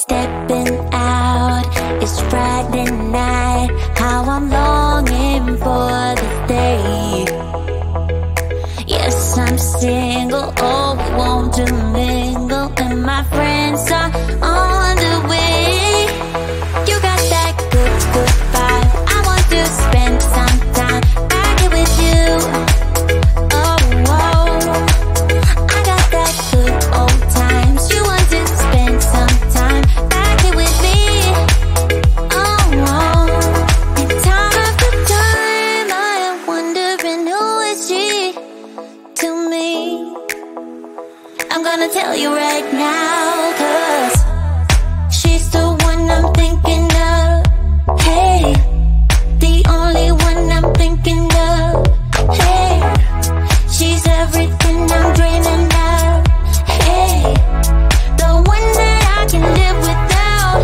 Stepping out, it's Friday night. How I'm longing for this day. Yes, I'm single, oh, we want to mingle, and my friends are on the way. You got that good, good vibe. I want to spend some time back here with you. Oh, whoa. I got that good old times. You want to spend some time back here with me. Oh, whoa. And time after time, I am wondering who is she to me. I'm gonna tell you right now, 'cause she's the one I'm thinking of. Hey, the only one I'm thinking of. Hey, she's everything I'm dreaming of. Hey, the one that I can live without.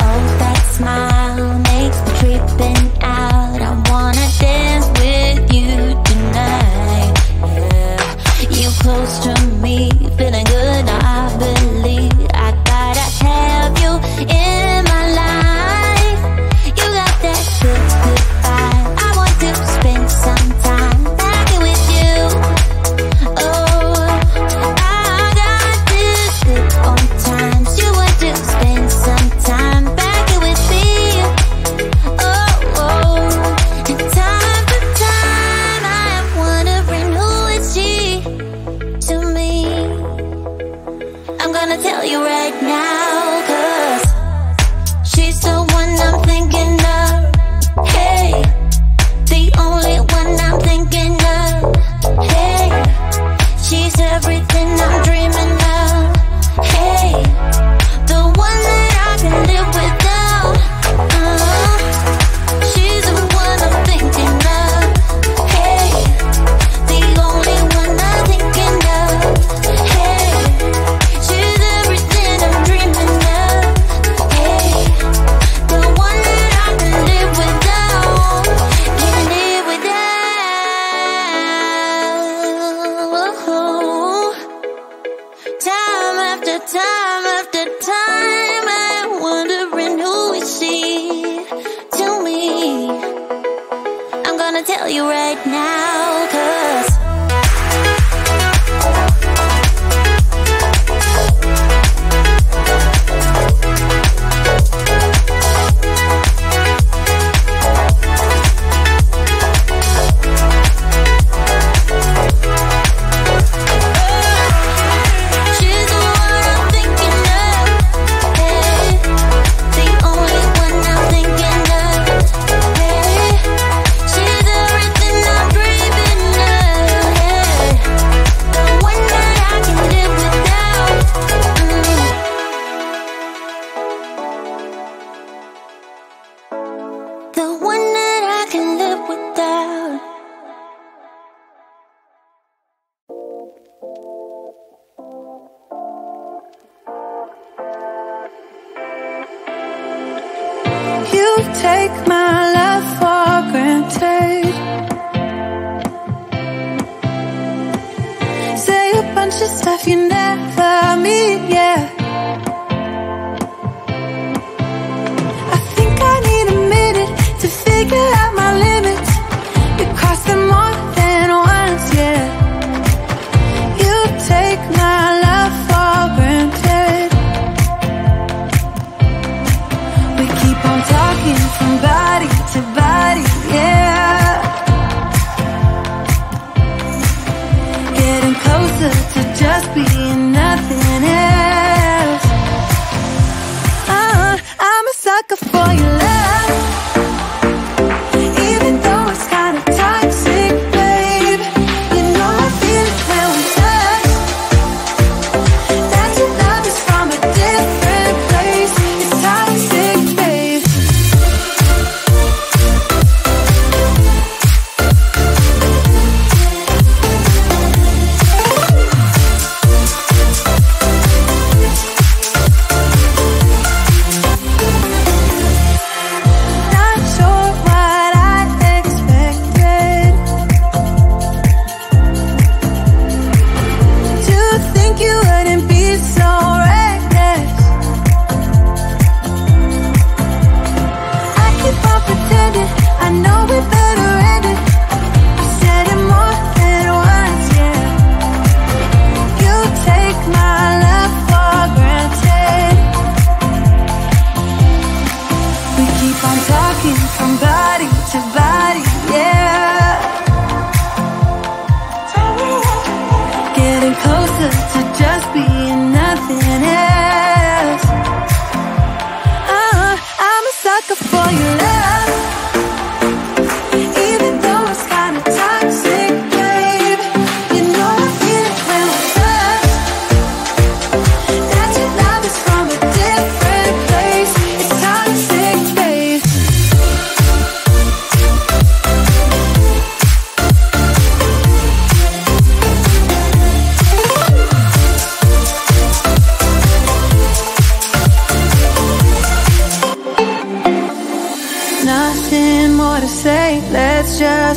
Oh, that smile makes me tripping out. I wanna dance with you tonight. Yeah, you close to me, feeling good. I believe I gotta have you in my life. You got that good, good vibe. I want to spend some time back here with you. Oh, I got this good old times. You want to spend some time back here with me. Oh, oh. And time after time, I am wondering who is she to me. I'm gonna tell you right now, 'cause she's the one I'm thinking of. Hey, the only one I'm thinking of. Hey, she's everything I'm dreaming of. Hey, the one that I can live without. She's the one I'm thinking of. Hey, the only one I'm thinking of. Hey, she's everything I'm dreaming of. Hey, the one that I can live without. Can live without. Time after time after time, I'm wondering who is she to me. I'm gonna tell you right now, 'cause she's the one I'm thinking of. Hey, the only one I'm thinking of. Hey, she's everything I'm dreaming of. Hey, the one that I can live without. The one that I can live without. You take my love for granted. Say a bunch of stuff you never mean, yeah. I think I need a minute to figure out my limits. We cross them more than once, yeah. You take my love for granted. We keep on talking from body to body, yeah. Getting closer to just being nothing else.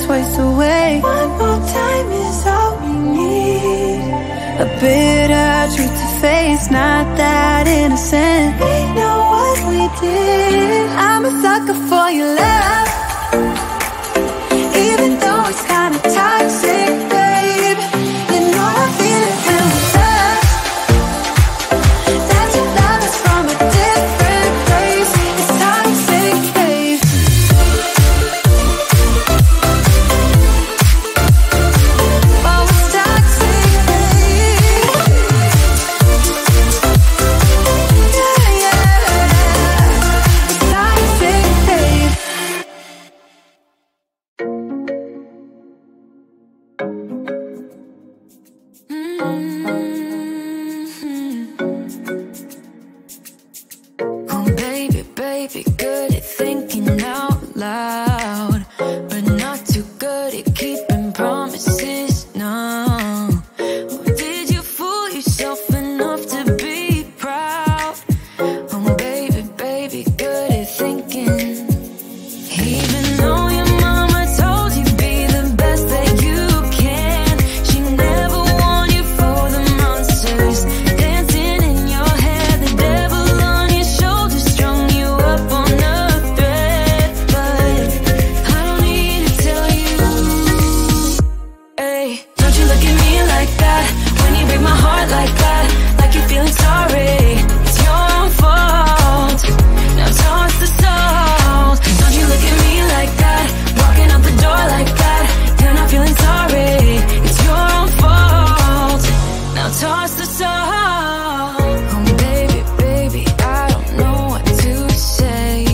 choice away. One more time is all we need. A bitter truth to face, not that innocent. We know what we did. I'm a sucker for your love, even though it's kinda toxic, babe. You know I feel it when we touch. That your love is from a different place. It's toxic, babe. Oh, it's toxic, babe. Yeah, yeah. It's toxic, babe. Oh, baby, baby, good at thinking out loud, but not too good at keeping promises. No. Oh, did you fool yourself enough to be proud? Oh, baby, baby, good at thinking. Even though your mama told you be the best that you can, she never warned you for the monsters dancing in your head. The devil on your shoulder strung you up on a thread. But I don't need to tell you. Hey, don't you look at me like that when you break my heart like that, like you're feeling sorry. It's your own fault. Now toss the salt. Don't you look at me like that, walking out the door like that. You're not feeling sorry. It's your own fault. Now toss the salt. Oh, baby, baby, I don't know what to say.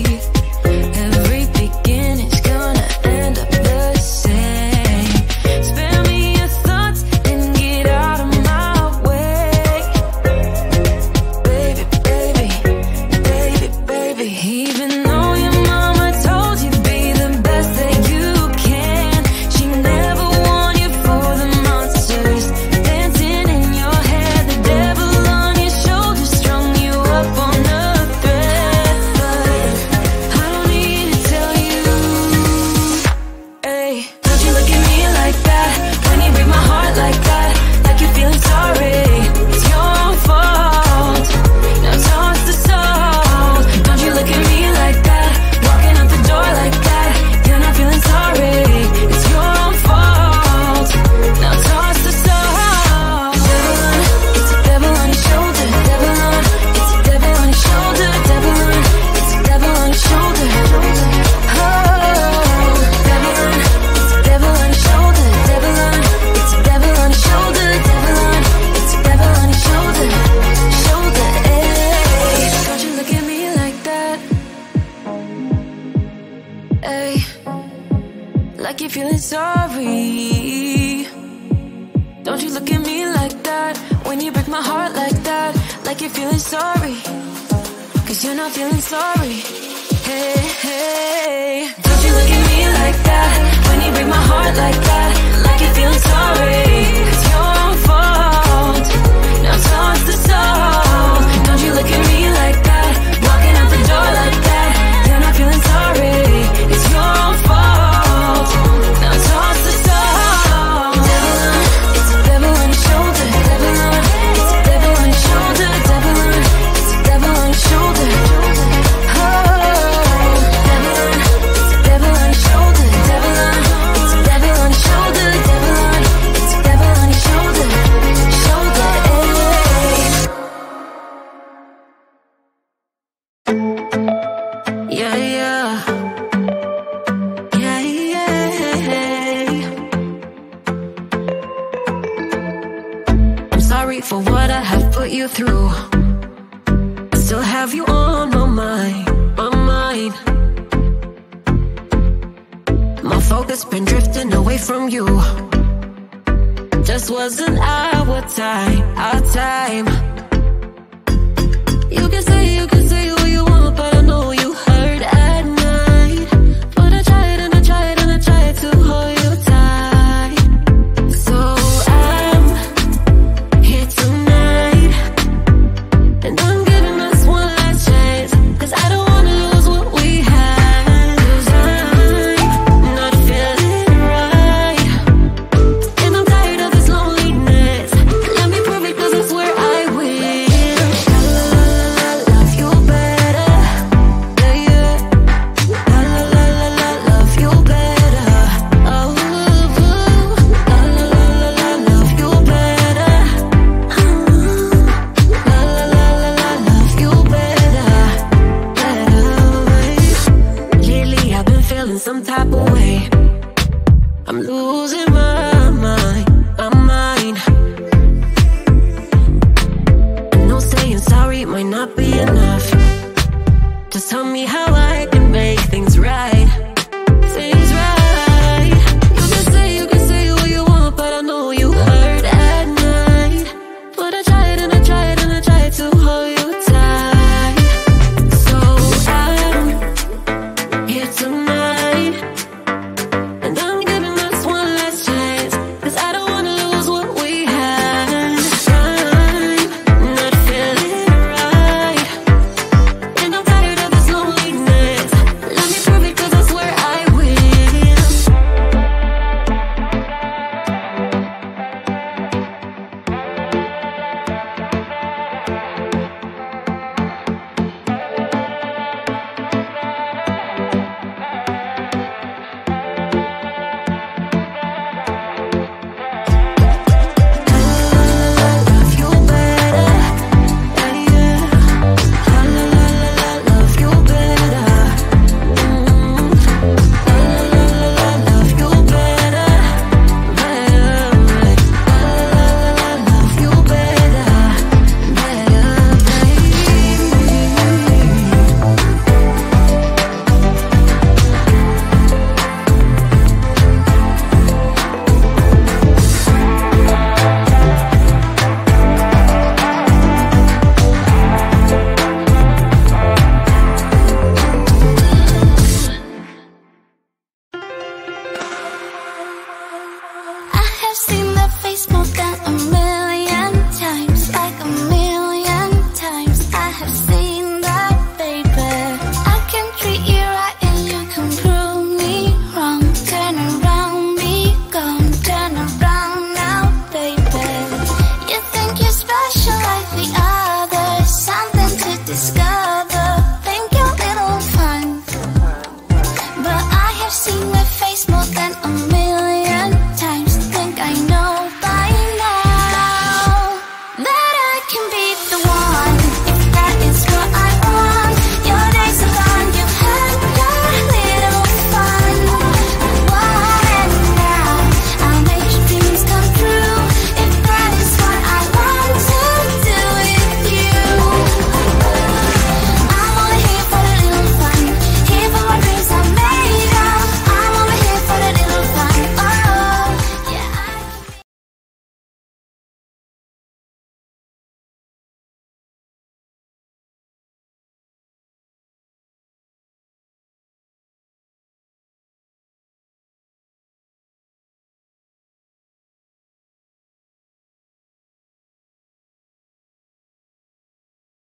Every beginning's gonna end up the same. Spare me your thoughts and get out of my way. Baby, baby, baby, baby. Even though your mama told you be the best that you can, she never warned you for the monsters dancing in your head. The devil on your shoulder strung you up on a thread. But I don't need to tell you. Hey, don't you look at me like that when you break my heart like that, like you're feeling sorry. It's your own fault. Now toss the salt. Don't you look at me like that, walking out the door like that. You're not feeling sorry. It's your own fault. Now toss the salt. It's a devil on your shoulder. Devil on, it's a devil on your shoulder. Devil on, it's a devil on your shoulder. Oh, devil on, it's a devil on your shoulder. Devil on, it's a devil on your shoulder. Devil on, it's a devil on your shoulder. Shoulder, ayy. Don't you look at me like that, ayy. Like you're feeling sorry. Don't you look at me like that when you break my heart like that, like you're feeling sorry. Cause you're not feeling sorry. Hey, hey. Don't you look at me like that when you break my heart like that, like you're feeling sorry. It's your own fault. Now toss the salt. Don't you look at me like that, walking out the door like that. You're not feeling sorry. It's your own fault. Now toss the salt. Devil on, it's a devil on your shoulder. Devil on, it's a devil on your shoulder. Devil on, it's a devil on your shoulder. Oh, devil on, it's a devil on your shoulder. Devil on, it's a devil on your shoulder. Devil on, it's a devil on your shoulder. Shoulder, ayy. Yeah, yeah. Yeah, yeah. I'm sorry for what I have put you through. I still have you on my mind, my mind. My focus been drifting away from you. Just wasn't our time, our time. You can say what you want, but I know you hurt at night. But I tried and I tried and I tried to hold you tight. So I'm here tonight, and I'm giving us one last chance. Cause I don't wanna lose what we had. Cause I'm not feeling right. I've seen that face more than a million